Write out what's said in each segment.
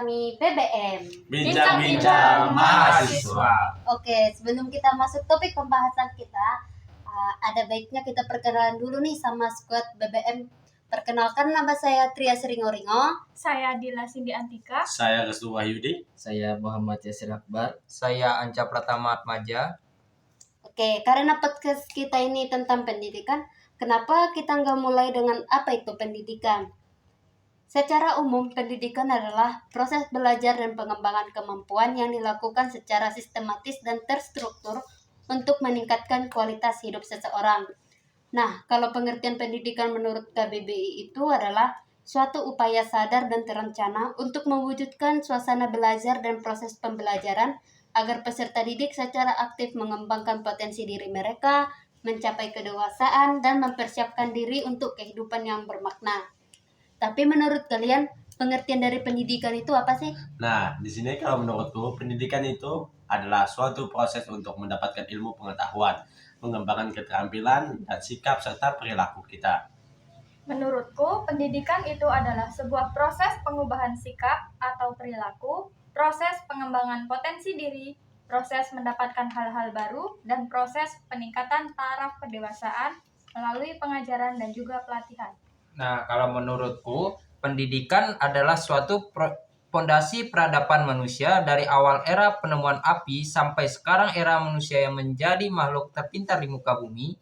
kami BBM. Bincang-bincang mahasiswa. Oke, sebelum kita masuk topik pembahasan kita, ada baiknya kita perkenalan dulu nih sama squad BBM. Perkenalkan, nama saya Tria Seringoringo. Saya Dila Cindy Antika. Saya Restu Wahyudi. Saya Muhammad Yasir Akbar. Saya Anca Pratama Atmaja. Oke, karena podcast kita ini tentang pendidikan, kenapa kita nggak mulai dengan apa itu pendidikan? Secara umum, pendidikan adalah proses belajar dan pengembangan kemampuan yang dilakukan secara sistematis dan terstruktur untuk meningkatkan kualitas hidup seseorang. Nah, kalau pengertian pendidikan menurut KBBI itu adalah suatu upaya sadar dan terencana untuk mewujudkan suasana belajar dan proses pembelajaran agar peserta didik secara aktif mengembangkan potensi diri mereka, mencapai kedewasaan, dan mempersiapkan diri untuk kehidupan yang bermakna. Tapi menurut kalian, pengertian dari pendidikan itu apa sih? Nah, di sini kalau menurutku, pendidikan itu adalah suatu proses untuk mendapatkan ilmu pengetahuan, mengembangkan keterampilan dan sikap serta perilaku kita. Menurutku, pendidikan itu adalah sebuah proses pengubahan sikap atau perilaku, proses pengembangan potensi diri, proses mendapatkan hal-hal baru, dan proses peningkatan taraf kedewasaan melalui pengajaran dan juga pelatihan. Nah, kalau menurutku, pendidikan adalah suatu fondasi peradaban manusia dari awal era penemuan api sampai sekarang era manusia yang menjadi makhluk terpintar di muka bumi.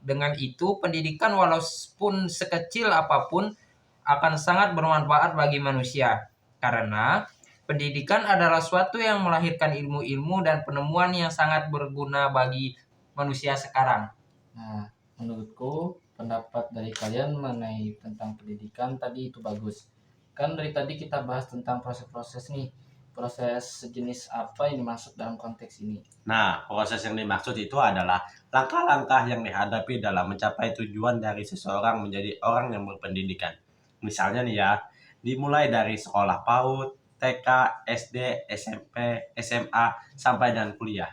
Dengan itu, pendidikan walaupun sekecil apapun akan sangat bermanfaat bagi manusia. Karena pendidikan adalah suatu yang melahirkan ilmu-ilmu dan penemuan yang sangat berguna bagi manusia sekarang. Nah, menurutku pendapat dari kalian mengenai tentang pendidikan tadi itu bagus. Kan dari tadi kita bahas tentang proses-proses nih. Proses sejenis apa yang dimaksud dalam konteks ini? Nah, proses yang dimaksud itu adalah langkah-langkah yang dihadapi dalam mencapai tujuan dari seseorang menjadi orang yang berpendidikan. Misalnya nih ya, dimulai dari sekolah PAUD, TK, SD, SMP, SMA, sampai dan kuliah.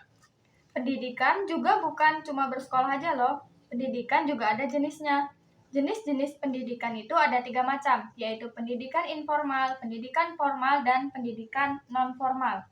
Pendidikan juga bukan cuma bersekolah aja loh. Pendidikan juga ada jenisnya. Jenis-jenis pendidikan itu ada 3 macam, yaitu pendidikan informal, pendidikan formal, dan pendidikan non-formal.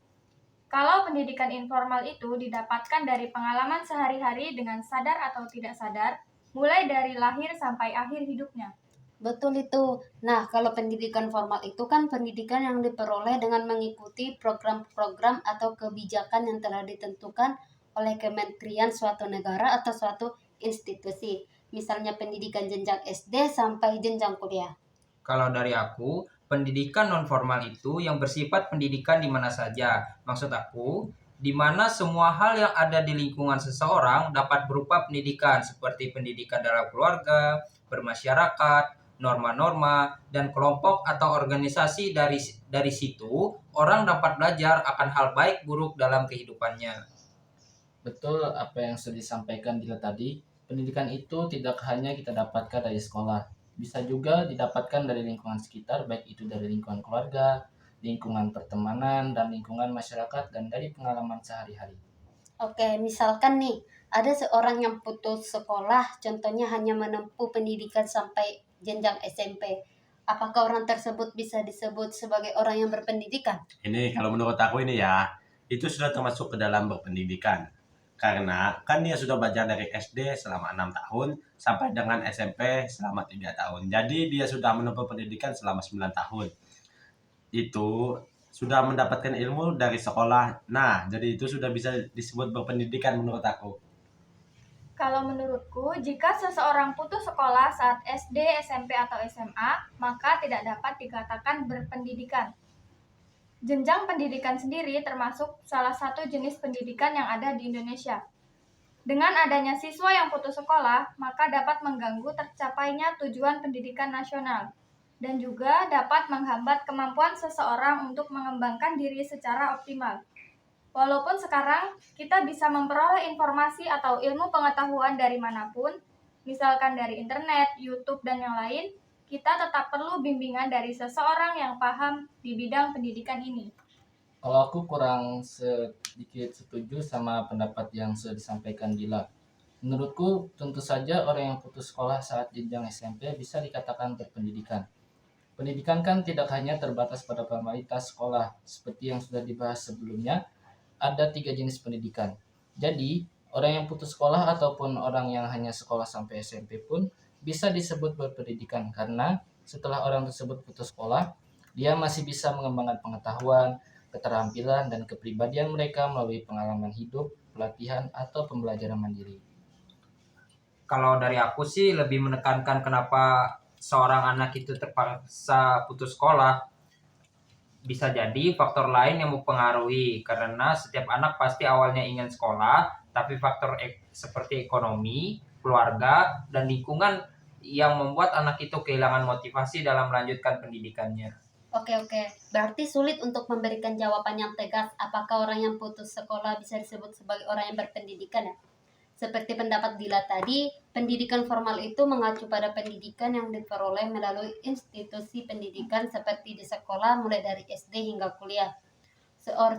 Kalau pendidikan informal itu didapatkan dari pengalaman sehari-hari dengan sadar atau tidak sadar, mulai dari lahir sampai akhir hidupnya. Betul itu. Nah, kalau pendidikan formal itu kan pendidikan yang diperoleh dengan mengikuti program-program atau kebijakan yang telah ditentukan oleh kementerian suatu negara atau suatu institusi. Misalnya pendidikan jenjang SD sampai jenjang kuliah. Kalau dari aku, pendidikan non-formal itu yang bersifat pendidikan di mana saja. Maksud aku, di mana semua hal yang ada di lingkungan seseorang dapat berupa pendidikan seperti pendidikan dalam keluarga, bermasyarakat, norma-norma, dan kelompok atau organisasi. Dari situ, orang dapat belajar akan hal baik buruk dalam kehidupannya. Betul apa yang sudah disampaikan Dila tadi. Pendidikan itu tidak hanya kita dapatkan dari sekolah. Bisa juga didapatkan dari lingkungan sekitar, baik itu dari lingkungan keluarga, lingkungan pertemanan, dan lingkungan masyarakat, dan dari pengalaman sehari-hari. Oke, misalkan nih, ada seorang yang putus sekolah, contohnya hanya menempuh pendidikan sampai jenjang SMP. Apakah orang tersebut bisa disebut sebagai orang yang berpendidikan? Ini kalau menurut aku ini ya, itu sudah termasuk ke dalam berpendidikan. Karena kan dia sudah belajar dari SD selama 6 tahun sampai dengan SMP selama 3 tahun. Jadi dia sudah menempuh pendidikan selama 9 tahun. Itu sudah mendapatkan ilmu dari sekolah. Nah, jadi itu sudah bisa disebut berpendidikan menurut aku. Kalau menurutku, jika seseorang putus sekolah saat SD, SMP, atau SMA, maka tidak dapat dikatakan berpendidikan. Jenjang pendidikan sendiri termasuk salah satu jenis pendidikan yang ada di Indonesia. Dengan adanya siswa yang putus sekolah, maka dapat mengganggu tercapainya tujuan pendidikan nasional dan juga dapat menghambat kemampuan seseorang untuk mengembangkan diri secara optimal. Walaupun sekarang kita bisa memperoleh informasi atau ilmu pengetahuan dari manapun, misalkan dari internet, YouTube, dan yang lain, kita tetap perlu bimbingan dari seseorang yang paham di bidang pendidikan ini. Kalau aku kurang sedikit setuju sama pendapat yang sudah disampaikan Dila. Menurutku, tentu saja orang yang putus sekolah saat jenjang SMP bisa dikatakan berpendidikan. Pendidikan kan tidak hanya terbatas pada formalitas sekolah. Seperti yang sudah dibahas sebelumnya, ada 3 jenis pendidikan. Jadi, orang yang putus sekolah ataupun orang yang hanya sekolah sampai SMP pun bisa disebut berpendidikan karena setelah orang tersebut putus sekolah, dia masih bisa mengembangkan pengetahuan, keterampilan, dan kepribadian mereka melalui pengalaman hidup, pelatihan, atau pembelajaran mandiri. Kalau dari aku sih lebih menekankan kenapa seorang anak itu terpaksa putus sekolah. Bisa jadi faktor lain yang mempengaruhi karena setiap anak pasti awalnya ingin sekolah, tapi faktor seperti ekonomi, keluarga, dan lingkungan yang membuat anak itu kehilangan motivasi dalam melanjutkan pendidikannya. Oke, berarti sulit untuk memberikan jawaban yang tegas apakah orang yang putus sekolah bisa disebut sebagai orang yang berpendidikan ya. Seperti pendapat Dila tadi, pendidikan formal itu mengacu pada pendidikan yang diperoleh melalui institusi pendidikan seperti di sekolah mulai dari SD hingga kuliah.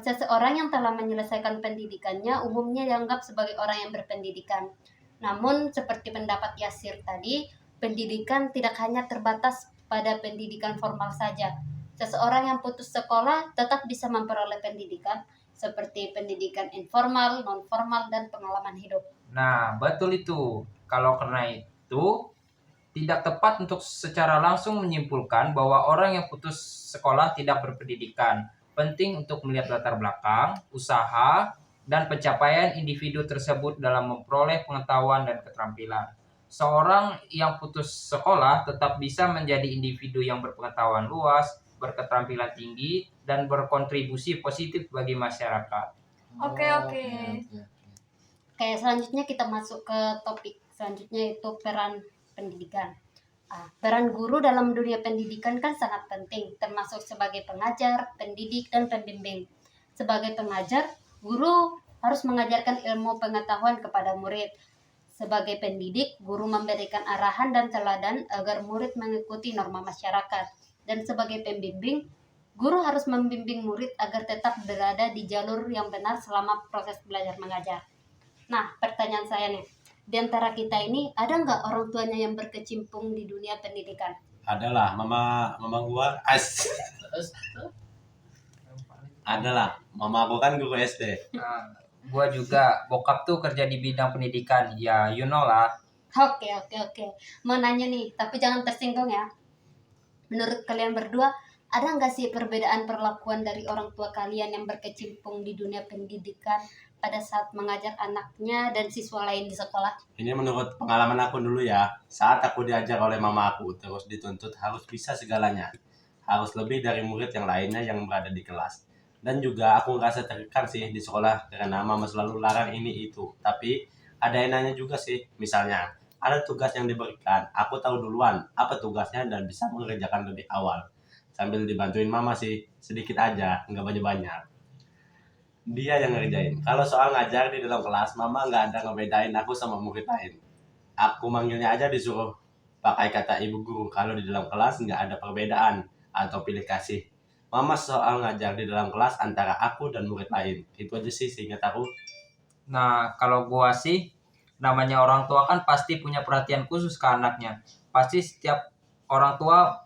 Seseorang yang telah menyelesaikan pendidikannya umumnya dianggap sebagai orang yang berpendidikan. Namun, seperti pendapat Yasir tadi, pendidikan tidak hanya terbatas pada pendidikan formal saja. Seseorang yang putus sekolah tetap bisa memperoleh pendidikan seperti pendidikan informal, non-formal, dan pengalaman hidup. Nah, betul itu. Kalau karena itu, tidak tepat untuk secara langsung menyimpulkan bahwa orang yang putus sekolah tidak berpendidikan. Penting untuk melihat latar belakang, usaha, dan pencapaian individu tersebut dalam memperoleh pengetahuan dan keterampilan. Seorang yang putus sekolah tetap bisa menjadi individu yang berpengetahuan luas, berketerampilan tinggi, dan berkontribusi positif bagi masyarakat. Oke. Kayak selanjutnya kita masuk ke topik selanjutnya yaitu peran pendidikan. Peran guru dalam dunia pendidikan kan sangat penting, termasuk sebagai pengajar, pendidik, dan pembimbing. Sebagai pengajar, guru harus mengajarkan ilmu pengetahuan kepada murid. Sebagai pendidik, guru memberikan arahan dan teladan agar murid mengikuti norma masyarakat. Dan sebagai pembimbing, guru harus membimbing murid agar tetap berada di jalur yang benar selama proses belajar mengajar. Nah, pertanyaan saya nih, di antara kita ini ada nggak orang tuanya yang berkecimpung di dunia pendidikan? Adalah mama gua adalah mama gua kan guru SD. Nah, gua juga bokap tuh kerja di bidang pendidikan. Ya, you know lah. Oke. Mau nanya nih, tapi jangan tersinggung ya. Menurut kalian berdua, ada nggak sih perbedaan perlakuan dari orang tua kalian yang berkecimpung di dunia pendidikan pada saat mengajar anaknya dan siswa lain di sekolah? Ini menurut pengalaman aku dulu ya. Saat aku diajar oleh mama aku, terus dituntut harus bisa segalanya. Harus lebih dari murid yang lainnya yang berada di kelas. Dan juga aku ngerasa tertekan sih di sekolah karena mama selalu larang ini itu. Tapi ada yang nanya juga sih, misalnya ada tugas yang diberikan, aku tahu duluan apa tugasnya dan bisa mengerjakan lebih awal. Sambil dibantuin mama sih, sedikit aja, nggak banyak-banyak. Dia yang ngerjain. Kalau soal ngajar di dalam kelas, mama nggak ada ngebedain aku sama murid lain. Aku manggilnya aja disuruh pakai kata ibu guru. Kalau di dalam kelas nggak ada perbedaan atau pilih kasih. Mama soal ngajar di dalam kelas antara aku dan murid lain. Itu aja sih seingat aku. Nah, kalau gua sih, namanya orang tua kan pasti punya perhatian khusus ke anaknya. Pasti setiap orang tua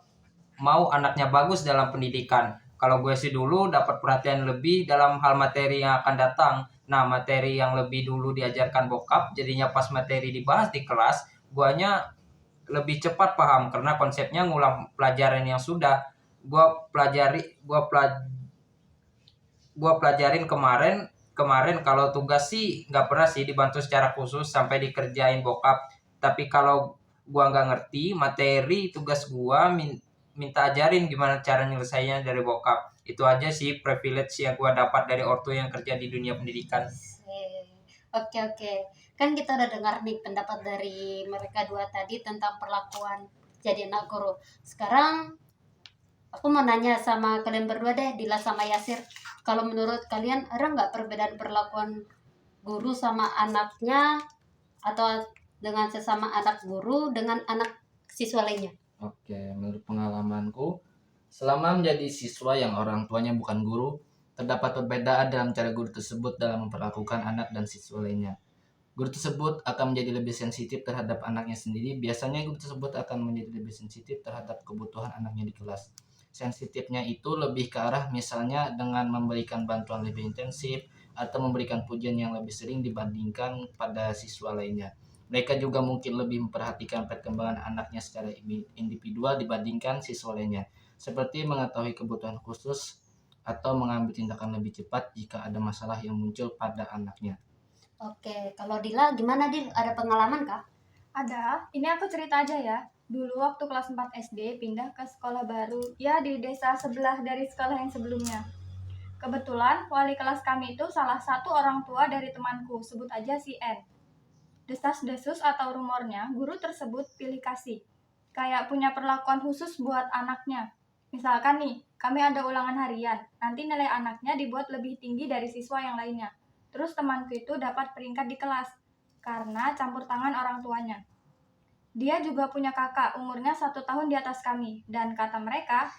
mau anaknya bagus dalam pendidikan. Kalau gue sih dulu dapat perhatian lebih dalam hal materi yang akan datang. Nah, materi yang lebih dulu diajarkan bokap, jadinya pas materi dibahas di kelas, guanya lebih cepat paham karena konsepnya ngulang pelajaran yang sudah gua pelajarin kemarin kalau tugas sih nggak pernah sih dibantu secara khusus sampai dikerjain bokap. Tapi kalau gua nggak ngerti materi tugas gua minta ajarin gimana cara nyelesainnya dari bokap. Itu aja sih privilege yang gua dapat dari ortu yang kerja di dunia pendidikan. Oke. Kan kita udah dengar nih pendapat dari mereka dua tadi tentang perlakuan jadi anak guru. Sekarang aku mau nanya sama kalian berdua deh, Dila sama Yasir. Kalau menurut kalian ada nggak perbedaan perlakuan guru sama anaknya atau dengan sesama anak guru dengan anak siswa lainnya? Oke, menurut pengalamanku, selama menjadi siswa yang orang tuanya bukan guru, terdapat perbedaan dalam cara guru tersebut dalam memperlakukan anak dan siswa lainnya. Guru tersebut akan menjadi lebih sensitif terhadap anaknya sendiri. Biasanya guru tersebut akan menjadi lebih sensitif terhadap kebutuhan anaknya di kelas. Sensitifnya itu lebih ke arah misalnya dengan memberikan bantuan lebih intensif atau memberikan pujian yang lebih sering dibandingkan pada siswa lainnya. Mereka juga mungkin lebih memperhatikan perkembangan anaknya secara individual dibandingkan siswa lainnya, seperti mengetahui kebutuhan khusus atau mengambil tindakan lebih cepat jika ada masalah yang muncul pada anaknya. Oke, kalau Dila gimana Dil? Ada pengalaman kah? Ada, ini aku cerita aja ya. Dulu waktu kelas 4 SD pindah ke sekolah baru, ya di desa sebelah dari sekolah yang sebelumnya. Kebetulan wali kelas kami itu salah satu orang tua dari temanku, sebut aja si N. Desas-desus atau rumornya, guru tersebut pilih kasih. Kayak punya perlakuan khusus buat anaknya. Misalkan nih, kami ada ulangan harian, nanti nilai anaknya dibuat lebih tinggi dari siswa yang lainnya. Terus temanku itu dapat peringkat di kelas, karena campur tangan orang tuanya. Dia juga punya kakak, umurnya 1 tahun di atas kami, dan kata mereka,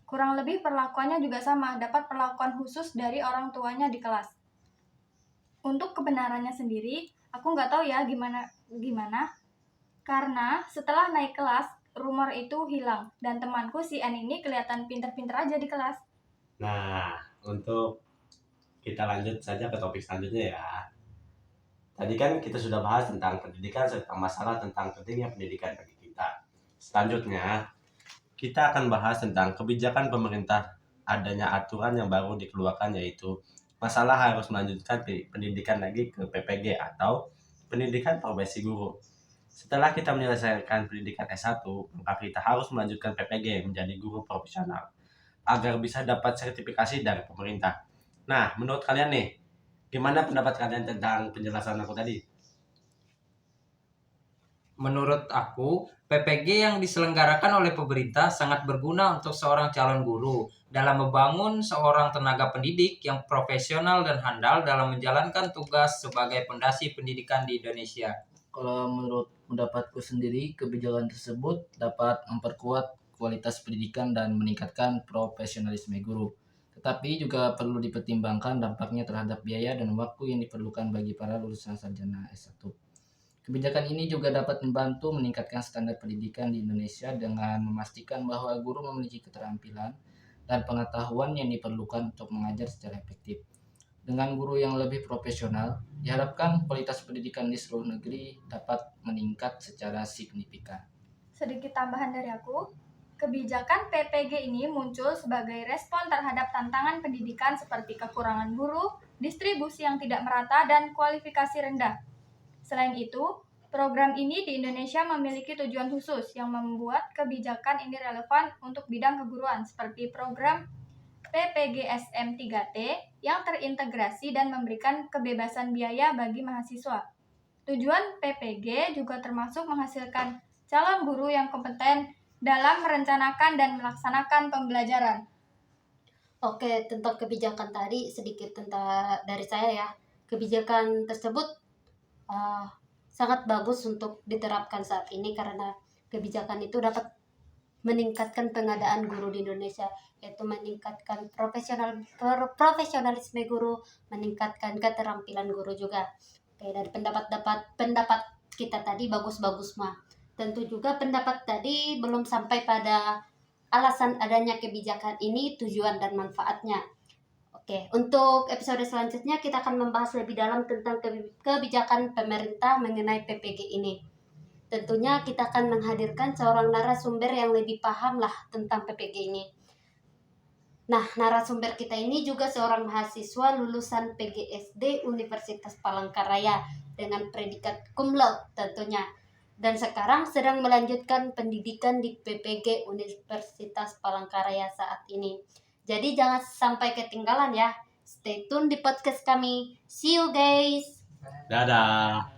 kurang lebih perlakuannya juga sama, dapat perlakuan khusus dari orang tuanya di kelas. Untuk kebenarannya sendiri, aku nggak tahu ya gimana, karena setelah naik kelas, rumor itu hilang, dan temanku si N ini kelihatan pinter-pinter aja di kelas. Nah, untuk kita lanjut saja ke topik selanjutnya ya. Tadi kan kita sudah bahas tentang pendidikan serta masalah tentang pentingnya pendidikan bagi kita. Selanjutnya, kita akan bahas tentang kebijakan pemerintah adanya aturan yang baru dikeluarkan, yaitu masalah harus melanjutkan pendidikan lagi ke PPG atau pendidikan profesi guru. Setelah kita menyelesaikan pendidikan S1, maka kita harus melanjutkan PPG menjadi guru profesional agar bisa dapat sertifikasi dari pemerintah. Nah, menurut kalian nih, gimana pendapat kalian tentang penjelasan aku tadi? Menurut aku, PPG yang diselenggarakan oleh pemerintah sangat berguna untuk seorang calon guru dalam membangun seorang tenaga pendidik yang profesional dan handal dalam menjalankan tugas sebagai pondasi pendidikan di Indonesia. Kalau menurut pendapatku sendiri, kebijakan tersebut dapat memperkuat kualitas pendidikan dan meningkatkan profesionalisme guru. Tetapi juga perlu dipertimbangkan dampaknya terhadap biaya dan waktu yang diperlukan bagi para lulusan sarjana S1. Kebijakan ini juga dapat membantu meningkatkan standar pendidikan di Indonesia dengan memastikan bahwa guru memiliki keterampilan dan pengetahuan yang diperlukan untuk mengajar secara efektif. Dengan guru yang lebih profesional, diharapkan kualitas pendidikan di seluruh negeri dapat meningkat secara signifikan. Sedikit tambahan dari aku, kebijakan PPG ini muncul sebagai respon terhadap tantangan pendidikan seperti kekurangan guru, distribusi yang tidak merata, dan kualifikasi rendah. Selain itu, program ini di Indonesia memiliki tujuan khusus yang membuat kebijakan ini relevan untuk bidang keguruan seperti program PPGSM 3T yang terintegrasi dan memberikan kebebasan biaya bagi mahasiswa. Tujuan PPG juga termasuk menghasilkan calon guru yang kompeten dalam merencanakan dan melaksanakan pembelajaran. Oke, tentang kebijakan tadi sedikit tentang dari saya ya. Kebijakan tersebut sangat bagus untuk diterapkan saat ini karena kebijakan itu dapat meningkatkan pengadaan guru di Indonesia, yaitu meningkatkan profesionalisme guru, meningkatkan keterampilan guru juga. Oke, dari pendapat kita tadi bagus-bagus mah. Tentu juga pendapat tadi belum sampai pada alasan adanya kebijakan ini, tujuan dan manfaatnya. Oke, untuk episode selanjutnya kita akan membahas lebih dalam tentang kebijakan pemerintah mengenai PPG ini. Tentunya kita akan menghadirkan seorang narasumber yang lebih paham lah tentang PPG ini. Nah, narasumber kita ini juga seorang mahasiswa lulusan PGSD Universitas Palangkaraya dengan predikat cum laude tentunya. Dan sekarang sedang melanjutkan pendidikan di PPG Universitas Palangkaraya saat ini. Jadi jangan sampai ketinggalan ya. Stay tune di podcast kami. See you guys. Dadah.